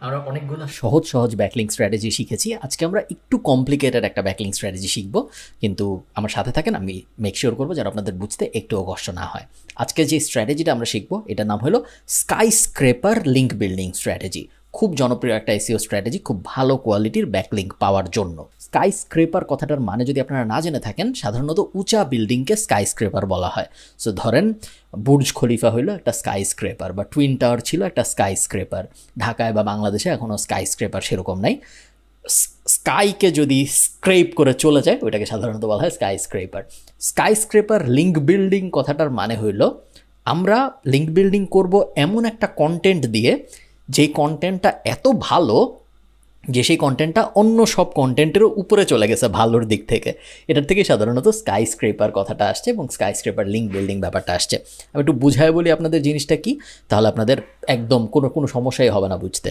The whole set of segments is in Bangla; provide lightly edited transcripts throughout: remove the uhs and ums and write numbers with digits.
আমরা অনেকগুলো সহজ সহজ ব্যাকলিং স্ট্র্যাটেজি শিখেছি। আজকে আমরা একটু কমপ্লিকেটেড একটা ব্যাকলিং স্ট্র্যাটেজি শিখব, কিন্তু আমার সাথে থাকেন, আমি মেক শিওর করবো যেন আপনাদের বুঝতে একটুও কষ্ট না হয়। আজকে যে স্ট্র্যাটেজিটা আমরা শিখবো এটার নাম হলো sky scraper link building strategy. খুব জনপ্রিয় একটা এসইও স্ট্র্যাটেজি, খুব ভালো কোয়ালিটির ব্যাকলিঙ্ক পাওয়ার জন্য। স্কাই স্ক্রেপার কথাটার মানে যদি আপনারা না জেনে থাকেন, সাধারণত উঁচা বিল্ডিংকে স্কাই স্ক্রেপার বলা হয়। সো ধরেন বুর্জ খলিফা হইলো একটা স্কাই স্ক্রেপার, বা টুইন টাওয়ার ছিল একটা স্কাই স্ক্রেপার। ঢাকায় বা বাংলাদেশে এখনও স্কাই স্ক্রেপার সেরকম নাই। স্কাইকে যদি স্ক্রেপ করে চলে যায় ওইটাকে সাধারণত বলা হয় sky scraper. Sky scraper link building কথাটার মানে হইল আমরা লিঙ্ক বিল্ডিং করব এমন একটা কন্টেন্ট দিয়ে, যেই কন্টেন্টটা এত ভালো যে সেই কন্টেন্টটা অন্য সব কন্টেন্টেরও উপরে চলে গেছে ভালোর দিক থেকে। এটার থেকে সাধারণত স্কাই স্ক্রেপার কথাটা আসছে এবং স্কাই স্ক্রেপার লিঙ্ক বিল্ডিং ব্যাপারটা আসছে। আমি একটু বুঝায় বলি আপনাদের জিনিসটা কি, তাহলে আপনাদের একদম কোনো সমস্যাই হবে না বুঝতে।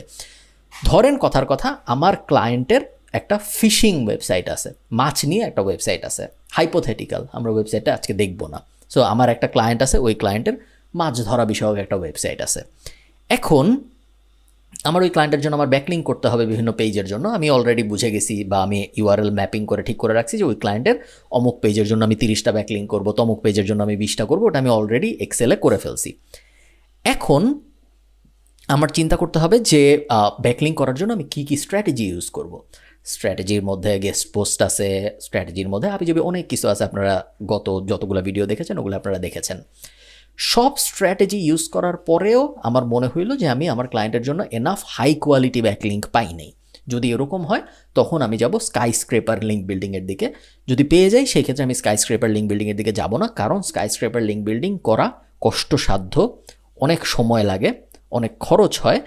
ধরেন কথার কথা, আমার ক্লায়েন্টের একটা ফিশিং ওয়েবসাইট আছে, মাছ নিয়ে একটা ওয়েবসাইট আছে, হাইপোথেটিক্যাল, আমরা ওয়েবসাইটটা আজকে দেখব না। সো আমার একটা ক্লায়েন্ট আছে, ওই ক্লায়েন্টের মাছ ধরা বিষয়ক একটা ওয়েবসাইট আছে। এখন আমার ওই ক্লায়েন্টের জন্য আমার ব্যাকলিং করতে হবে বিভিন্ন পেজের জন্য। আমি অলরেডি বুঝে গেছি বা আমি ইউআরএল ম্যাপিং করে ঠিক করে রাখছি যে ওই ক্লায়েন্টের অমুক পেজের জন্য আমি 30টা ব্যাকলিং করব, তমুক পেজের জন্য আমি 20টা করব, ওটা আমি অলরেডি এক্সেলে করে ফেলছি। এখন আমার চিন্তা করতে হবে যে ব্যাকলিং করার জন্য আমি কী স্ট্র্যাটেজি ইউজ করব। স্ট্র্যাটেজির মধ্যে গেস্ট পোস্ট আছে, স্ট্র্যাটেজির মধ্যে হাবিজাবি অনেক কিছু আছে। আপনারা গত যতগুলো ভিডিও দেখেছেন ওগুলো আপনারা দেখেছেন। সব স্ট্র্যাটেজি ইউজ করার পরেও আমার মনে হইল যে আমি আমার ক্লায়েন্টের জন্য এনাফ হাই কোয়ালিটি ব্যাকলিঙ্ক পাই নাই। যদি এরকম হয় তখন আমি যাব স্কাই স্ক্রেপার লিঙ্ক বিল্ডিংয়ের দিকে। যদি পেয়ে যাই সেই ক্ষেত্রে আমি স্কাই স্ক্রেপার লিঙ্ক বিল্ডিংয়ের দিকে যাব না, কারণ স্কাই স্ক্রেপার লিঙ্ক বিল্ডিং করা কষ্টসাধ্য, অনেক সময় লাগে, অনেক খরচ হয়,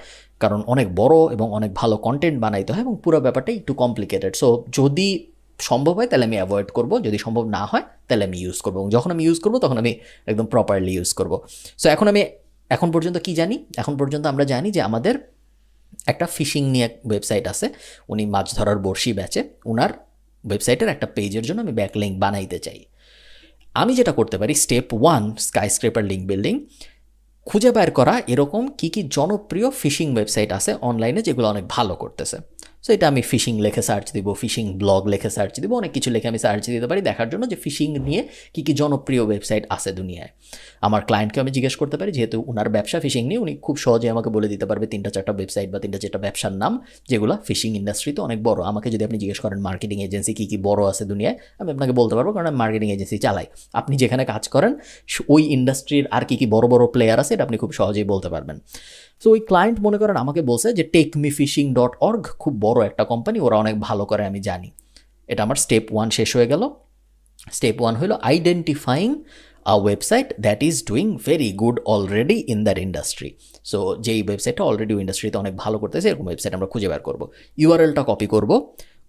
কারণ অনেক বড় এবং অনেক ভালো কন্টেন্ট বানাইতে হয় এবং পুরো ব্যাপারটাই একটু কমপ্লিকেটেড। সো যদি সম্ভব হয় তাহলে আমি অ্যাভয়েড করব, যদি সম্ভব না হয় তাহলে আমি ইউজ করবো, এবং যখন আমি ইউজ করবো তখন আমি একদম প্রপারলি ইউজ করব। সো এখন পর্যন্ত কি জানি? এখন পর্যন্ত আমরা জানি যে আমাদের একটা ফিশিং নিয়ে ওয়েবসাইট আছে, উনি মাছ ধরার বড়শি বেচে, ওনার ওয়েবসাইটের একটা পেজের জন্য আমি ব্যাকলিঙ্ক বানাইতে চাই। আমি যেটা করতে পারি, step 1 sky scraper link building, খুঁজে বের করা এরকম কী জনপ্রিয় ফিশিং ওয়েবসাইট আছে অনলাইনে যেগুলো অনেক ভালো করতেছে। সো এটা আমি ফিশিং লেখে সার্চ দিব, ফিশিং ব্লগ লেখে সার্চ দিব, অনেক কিছু লেখে আমি সার্চ দিতে পারি দেখার জন্য যে ফিশিং নিয়ে কী জনপ্রিয় ওয়েবসাইট আছে দুনিয়ায়। আমার ক্লায়েন্টকে আমি জিজ্ঞেস করতে পারি, যেহেতু ওনার ব্যবসা ফিশিং নিয়ে, উনি খুব সহজে আমাকে বলে দিতে পারবে 3-4টা ওয়েবসাইট বা 3-4টা ব্যবসার নাম যেগুলো ফিশিং ইন্ডাস্ট্রিতে অনেক বড়। আমাকে যদি আপনি জিজ্ঞেস করেন মার্কেটিং এজেন্সি কী বড় আছে দুনিয়ায়, আমি আপনাকে বলতে পারবো, কারণ আমি মার্কেটিং এজেন্সি চালাই। আপনি যেখানে কাজ করেন ওই ইন্ডাস্ট্রির আর কী বড় বড় প্লেয়ার আছে এটা আপনি খুব সহজেই বলতে পারবেন। সো ওই ক্লায়েন্ট মনে করেন আমাকে বলছে যে techmefishing.org খুব বড় একটা কোম্পানি, ওরা অনেক ভালো করে আমি জানি। এটা আমার স্টেপ 1 শেষ হয়ে গেল। স্টেপ 1 হলো identifying a website that is doing very good already in that industry. So যেই ওয়েবসাইটটা অলরেডি ইন্ডাস্ট্রিতে অনেক ভালো করতেছে এরকম ওয়েবসাইট আমরা খুঁজে বের করবো। ইউআরএলটা কপি করব,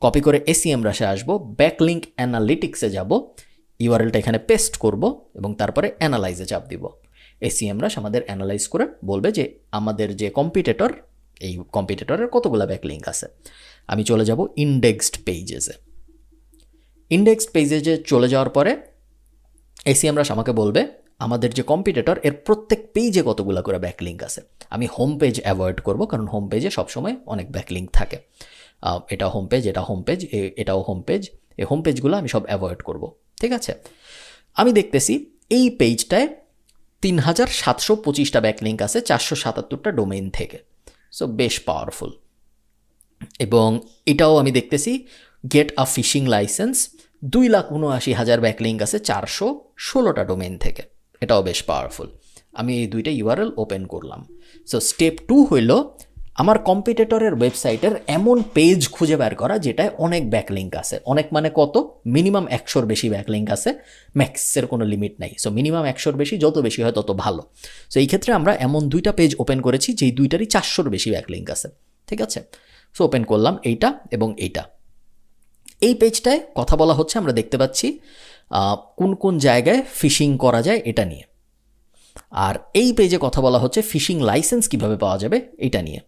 কপি করে SEMrush আসবো, ব্যাকলিঙ্ক অ্যানালিটিক্সে যাব, ইউআরএলটা এখানে পেস্ট করব এবং তারপরে অ্যানালাইজে চাপ দিব। SEMrush আমাদের অ্যানালাইজ করে বলবে যে আমাদের যে কম্পিটিটর, এই কম্পিটিটরের কতগুলো ব্যাকলিঙ্ক আছে। আমি চলে যাব ইন্ডেক্সড পেজেসে। ইন্ডেক্সড পেজে চলে যাওয়ার পরে SEMrush আমাকে বলবে আমাদের যে কম্পিটিটর এর প্রত্যেক পেজে কতগুলো করে ব্যাকলিঙ্ক আছে। আমি হোম পেজ অ্যাভয়েড করব, কারণ হোম পেজে সবসময় অনেক ব্যাকলিঙ্ক থাকে। এটা হোম পেজ, এটা হোম পেজ, এটাও হোম পেজ, এই হোম পেজগুলো আমি সব অ্যাভয়েড করব। ঠিক আছে, আমি দেখতেছি এই পেজটায় 3725টা ব্যাকলিঙ্ক আছে 477টা ডোমেইন থেকে। সো বেশ পাওয়ারফুল। এবং এটাও আমি দেখতেছি get a fishing license 2,79,000 backlink আছে 416টা ডোমেইন থেকে। এটাও বেশ পাওয়ারফুল। আমি এই দুইটা ইউআরএল ওপেন করলাম। সো স্টেপ 2 হইল আমার কম্পিটিটরের ওয়েবসাইটের এমন পেজ খুঁজে বের করা যেটায় অনেক ব্যাকলিঙ্ক আছে। অনেক মানে কত? মিনিমাম 100-র বেশি ব্যাকলিঙ্ক আছে, ম্যাক্সের কোনো লিমিট নাই। সো মিনিমাম 100-র বেশি, যত বেশি হয় তত ভালো। সো এই ক্ষেত্রে আমরা এমন দুইটা পেজ ওপেন করেছি যেই দুইটারই 400-র বেশি ব্যাকলিঙ্ক আছে। ঠিক আছে, সো ওপেন করলাম এইটা এবং এইটা। এই পেজটায় কথা বলা হচ্ছে, আমরা দেখতে পাচ্ছি কোন কোন জায়গায় ফিশিং করা যায় এটা নিয়ে। আর এই পেজে কথা বলা হচ্ছে ফিশিং লাইসেন্স কিভাবে পাওয়া যাবে এটা নিয়ে।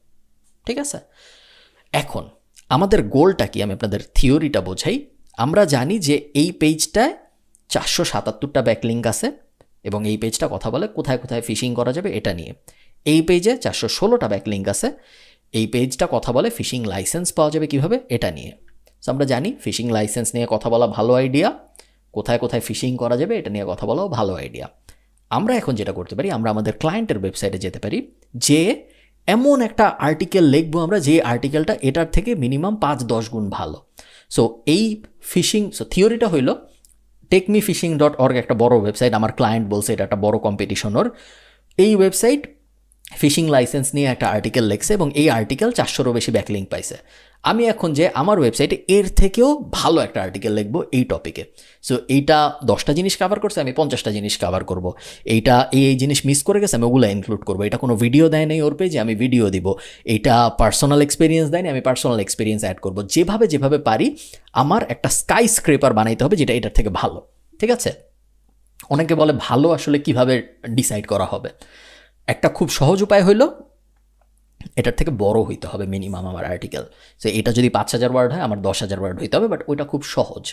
ঠিক আছে, এখন আমাদের গোলটা কি আমি আপনাদের থিওরিটা বোঝাই। আমরা জানি যে এই পেজটায় 477টা ব্যাকলিঙ্ক আছে এবং এই পেজটা কথা বলে কোথায় কোথায় ফিশিং করা যাবে এটা নিয়ে। এই পেজে 416টা ব্যাকলিঙ্ক আছে এই পেজটা কথা বলে ফিশিং লাইসেন্স পাওয়া যাবে কীভাবে এটা নিয়ে। সো আমরা জানি ফিশিং লাইসেন্স নিয়ে কথা বলা ভালো আইডিয়া, কোথায় কোথায় ফিশিং করা যাবে এটা নিয়ে কথা বলাও ভালো আইডিয়া। আমরা এখন যেটা করতে পারি, আমরা আমাদের ক্লায়েন্টের ওয়েবসাইটে যেতে পারি, যে এমন একটা আর্টিকেল লিখবো আমরা যে আর্টিকেলটা এটার থেকে মিনিমাম 5-10 গুণ ভালো। সো এই ফিশিং থিওরিটা হইল techmefishing.org একটা বড় ওয়েবসাইট, আমার ক্লায়েন্ট বলছে এটা একটা বড় কম্পিটিশনের। এই ওয়েবসাইট ফিশিং লাইসেন্স নিয়ে একটা আর্টিকেল লিখছে এবং এই আর্টিকেল 400-রও বেশি ব্যাকলিঙ্ক পাইছে। আমি এখন যে আমার ওয়েবসাইটে এর থেকেও ভালো একটা আর্টিকেল লিখবো এই টপিকে। সো এইটা 10টা জিনিস কভার করছে, আমি 50টা জিনিস কভার করব। এইটা এই জিনিস মিস করে গেছে, আমি ওগুলো ইনক্লুড করবো। এটা কোনো ভিডিও দেয় নেই ওর পেজে, আমি ভিডিও দিব। এইটা পার্সোনাল এক্সপিরিয়েন্স দেয়নি, আমি পার্সোনাল এক্সপিরিয়েন্স অ্যাড করবো। যেভাবে যেভাবে পারি আমার একটা স্কাই স্ক্রেপার বানাইতে হবে যেটা এটার থেকে ভালো। ঠিক আছে? অনেকে বলে ভালো আসলে কিভাবে ডিসাইড করা হবে। একটা খুব সহজ উপায় হইল এটার থেকে বড় হইতে হবে মিনিমাম আমার আর্টিকেল। সো এটা যদি 5000 ওয়ার্ড হয় আমার 10,000 ওয়ার্ড হইতে হবে, বাট ওইটা খুব সহজ।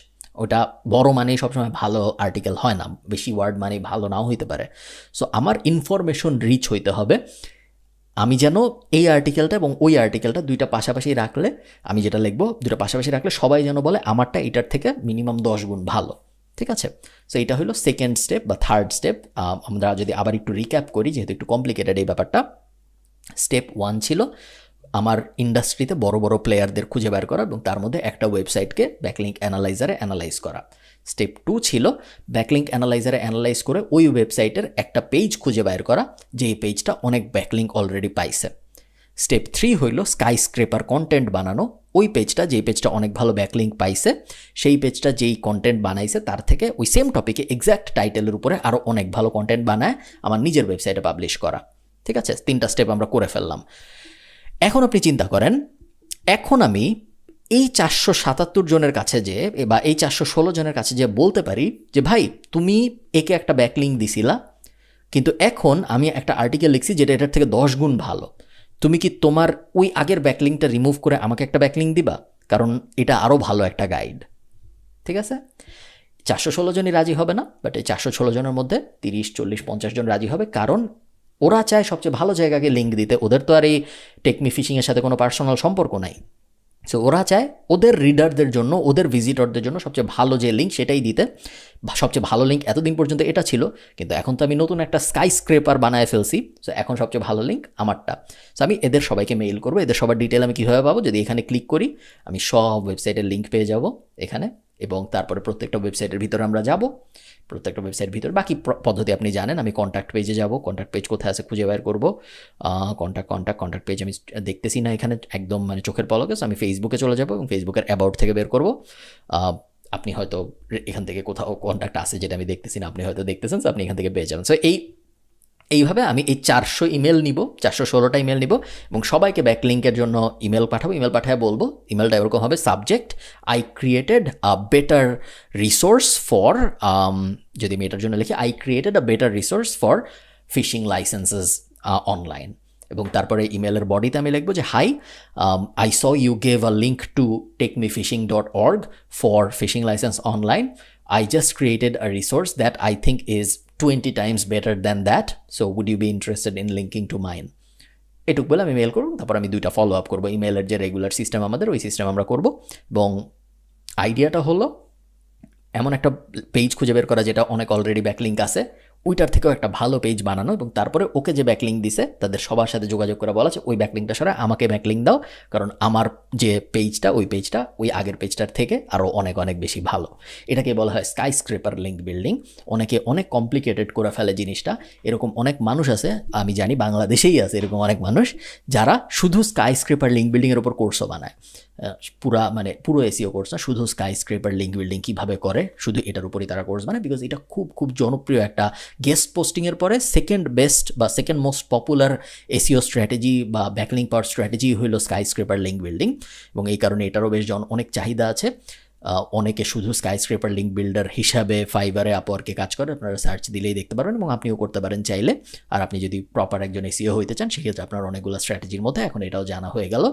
ওটা বড় মানেই সবসময় ভালো আর্টিকেল হয় না, বেশি ওয়ার্ড মানেই ভালো নাও হইতে পারে। সো আমার ইনফরমেশন রিচ হইতে হবে। আমি যেন এই আর্টিকেলটা এবং ওই আর্টিকেলটা দুইটা পাশাপাশি রাখলে, আমি যেটা লিখবো দুইটা পাশাপাশি রাখলে সবাই যেন বলে আমারটা এটার থেকে মিনিমাম 10 গুণ ভালো। ঠিক আছে? সো এটা হলো সেকেন্ড স্টেপ বা থার্ড স্টেপ। আমরা যদি আবার একটু রিক্যাপ করি, যেহেতু একটু কমপ্লিকেটেড এই ব্যাপারটা। স্টেপ 1 ছিল আমার ইন্ডাস্ট্রিতে বড় বড় প্লেয়ারদের খুঁজে বের করা এবং তার মধ্যে একটা ওয়েবসাইটকে ব্যাকলিঙ্ক অ্যানালাইজারে অ্যানালাইজ করা। স্টেপ 2 ছিল ব্যাকলিঙ্ক অ্যানালাইজারে অ্যানালাইজ করে ওই ওয়েবসাইটের একটা পেজ খুঁজে বের করা যে পেজটা অনেক ব্যাকলিঙ্ক অলরেডি পাইছে। স্টেপ 3 হইল স্কাই স্ক্রেপার কন্টেন্ট বানানো। ওই পেজটা, যেই পেজটা অনেক ভালো ব্যাকলিঙ্ক পাইছে, সেই পেজটা যেই কন্টেন্ট বানাইছে তার থেকে ওই সেম টপিকে এক্স্যাক্ট টাইটেলের উপরে আরও অনেক ভালো কন্টেন্ট বানায় আমার নিজের ওয়েবসাইটে পাবলিশ করা। ঠিক আছে? 3টা স্টেপ আমরা করে ফেললাম। এখন আপনি চিন্তা করেন, এখন আমি এই 477 জনের কাছে যে বা এই 416 জনের কাছে যে বলতে পারি যে ভাই তুমি একে একটা ব্যাকলিঙ্ক দিছিলা, কিন্তু এখন আমি একটা আর্টিকেল লিখছি যেটা এটার থেকে 10 গুণ ভালো। তুমি কি তোমার ওই আগের ব্যাকলিঙ্কটা রিমুভ করে আমাকে একটা ব্যাকলিঙ্ক দিবা? কারণ এটা আরও ভালো একটা গাইড। ঠিক আছে? 416 জনই রাজি হবে না, বাট এই 416 জনের মধ্যে 30, 40, 50 জন রাজি হবে, কারণ ওরা চায় সবচেয়ে ভালো জায়গাকে লিঙ্ক দিতে। ওদের তো আর এই টেকমি ফিশিংয়ের সাথে কোনো পার্সোনাল সম্পর্ক নাই। সো ওরা চায় ওদের রিডারদের জন্য, ওদের ভিজিটরদের জন্য সবচেয়ে ভালো যে লিঙ্ক সেটাই দিতে। সবচেয়ে ভালো লিঙ্ক এতদিন পর্যন্ত এটা ছিল, কিন্তু এখন তো আমি নতুন একটা স্কাই স্ক্রেপার বানায় ফেলছি। সো এখন সবচেয়ে ভালো লিঙ্ক আমারটা। সো আমি এদের সবাইকে মেইল করবো। এদের সবার ডিটেল আমি কীভাবে পাবো? যদি এখানে ক্লিক করি আমি সব ওয়েবসাইটের লিঙ্ক পেয়ে যাব এখানে, এবং তারপরে প্রত্যেকটা ওয়েবসাইটের ভিতরে আমরা যাব। প্রত্যেকটা ওয়েবসাইটের ভিতরে বাকি পদ্ধতি আপনি জানেন। আমি কন্ট্যাক্ট পেজে যাব, কন্ট্যাক্ট পেজ কোথায় আছে খুঁজে বের করবো। কন্ট্যাক্ট পেজ আমি দেখতেছি না এখানে একদম মানে চোখের পলকে। আমি ফেসবুকে চলে যাব এবং ফেসবুকের অ্যাবাউট থেকে বের করব। আপনি হয়তো এখান থেকে কোথাও কন্ট্যাক্ট আছে যেটা আমি দেখতেছি না, আপনি হয়তো দেখতেছেন, সো আপনি এখান থেকে পেয়ে যাবেন। সো এইভাবে আমি এই 400 ইমেল নিব, 416টা ইমেল নিব এবং সবাইকে ব্যাকলিঙ্কের জন্য ইমেল পাঠাবো। ইমেল পাঠায় বলবো, ইমেলটা এরকম হবে, subject I created a better resource for, যদি আমি এটার জন্য লিখি I created a better resource for fishing licenses online, এবং তারপরে ইমেলের বডিতে আমি লিখবো যে hi, I saw you gave a link to techmefishing.org for fishing license online. I just created a resource that I think is 20 times better than that. So would you be interested in linking to mine? এটুক বলে আমি মেল করব, তারপর আমি 2টা ফলো আপ করবো। ইমেলের যে রেগুলার সিস্টেম আমাদের, ওই সিস্টেম আমরা করব। এবং আইডিয়াটা হলো এমন একটা পেজ খুঁজে বের করা যেটা অনেক অলরেডি ব্যাকলিঙ্ক আছে, ওইটার থেকেও একটা ভালো পেজ বানানো, এবং তারপরে ওকে যে ব্যাকলিঙ্ক দিছে তাদের সবার সাথে যোগাযোগ করে বলা আছে ওই ব্যাকলিঙ্কটা সরায় আমাকে ব্যাকলিঙ্ক দাও, কারণ আমার যে পেজটা ওই পেজটা ওই আগের পেজটার থেকে আরও অনেক অনেক বেশি ভালো। এটাকে বলা হয় স্কাই স্ক্রেপার লিঙ্ক বিল্ডিং। অনেকে অনেক কমপ্লিকেটেড করে ফেলে জিনিসটা। এরকম অনেক মানুষ আছে, আমি জানি বাংলাদেশেই আছে এরকম অনেক মানুষ যারা শুধু স্কাই স্ক্রেপার লিঙ্ক বিল্ডিংয়ের উপর কোর্সও বানায়। পুরো এসইও কোর্স না, শুধু স্কাই স্ক্রেপার লিঙ্ক বিল্ডিং কীভাবে করে শুধু এটার উপরই তারা কোর্স বানায়, বিকজ এটা খুব খুব জনপ্রিয় একটা গেস্ট পোস্টিংয়ের পরে সেকেন্ড বেস্ট বা second most popular SEO strategy বা ব্যাকলিঙ্ক পাওয়ার স্ট্র্যাটেজি হলো স্কাই স্ক্রেপার লিঙ্ক বিল্ডিং, এবং এই কারণে এটারও বেশ অনেক চাহিদা আছে। অনেকে শুধু স্কাই স্ক্রেপার লিঙ্ক বিল্ডার হিসাবে ফাইবারে, আপওয়ার্কে কাজ করে, আপনারা সার্চ দিলেই দেখতে পারবেন, এবং আপনিও করতে পারেন চাইলে। আর আপনি যদি প্রপার একজন এসইও হইতে চান সেক্ষেত্রে আপনার অনেকগুলো স্ট্র্যাটেজির মধ্যে এখন এটাও জানা হয়ে গেল।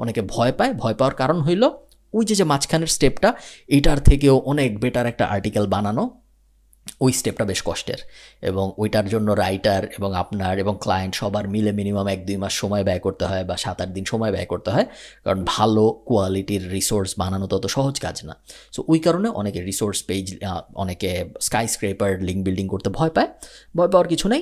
অনেকে ভয় পাওয়ার কারণ হইল ওই যে মাঝখানের স্টেপটা, এটার থেকেও অনেক বেটার একটা আর্টিকেল বানানো ওই স্টেপটা বেশ কষ্টের এবং ওইটার জন্য রাইটার এবং আপনার এবং ক্লায়েন্ট সবার মিলে মিনিমাম 1-2 মাস সময় ব্যয় করতে হয় বা 7-8 দিন সময় ব্যয় করতে হয়, কারণ ভালো কোয়ালিটির রিসোর্স বানানো তত সহজ কাজ না। সো ওই কারণে অনেকে রিসোর্স পেজ, অনেকে স্কাই স্ক্রেপার লিঙ্ক বিল্ডিং করতে ভয় পায়। ভয় পাওয়ার কিছু নেই,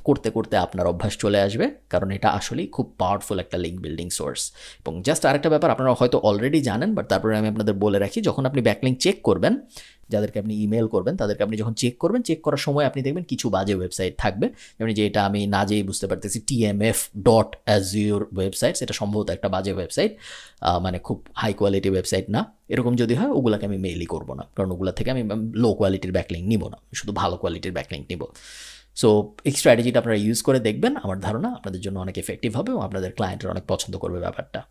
করতে করতে আপনার অভ্যাস চলে আসবে, কারণ এটা আসলেই খুব পাওয়ারফুল একটা লিঙ্ক বিল্ডিং সোর্স। এবং জাস্ট আরেকটা ব্যাপার আপনারা হয়তো অলরেডি জানেন, বাট তারপরে আমি আপনাদের বলে রাখি, যখন আপনি ব্যাকলিঙ্ক চেক করবেন, যাদেরকে আপনি ইমেল করবেন তাদেরকে আপনি যখন চেক করবেন, চেক করার সময় আপনি দেখবেন কিছু বাজে ওয়েবসাইট থাকবে, যেমন যে এটা আমি না যেই বুঝতে পারতেছি tmf.azure ওয়েবসাইটস, এটা সম্ভবত একটা বাজে ওয়েবসাইট, মানে খুব হাই কোয়ালিটি ওয়েবসাইট না। এরকম যদি হয় ওগুলোকে আমি মেইলই করবো না, কারণ ওগুলো থেকে আমি লো কোয়ালিটির ব্যাকলিঙ্ক নিব না, শুধু ভালো কোয়ালিটির ব্যাকলিঙ্ক নিব। সো এই স্ট্র্যাটেজিটা আপনারা ইউজ করে দেখবেন, আমার ধারণা আপনাদের জন্য অনেক এফেক্টিভ হবে এবং আপনাদের ক্লায়েন্টরা অনেক পছন্দ করবে ব্যাপারটা।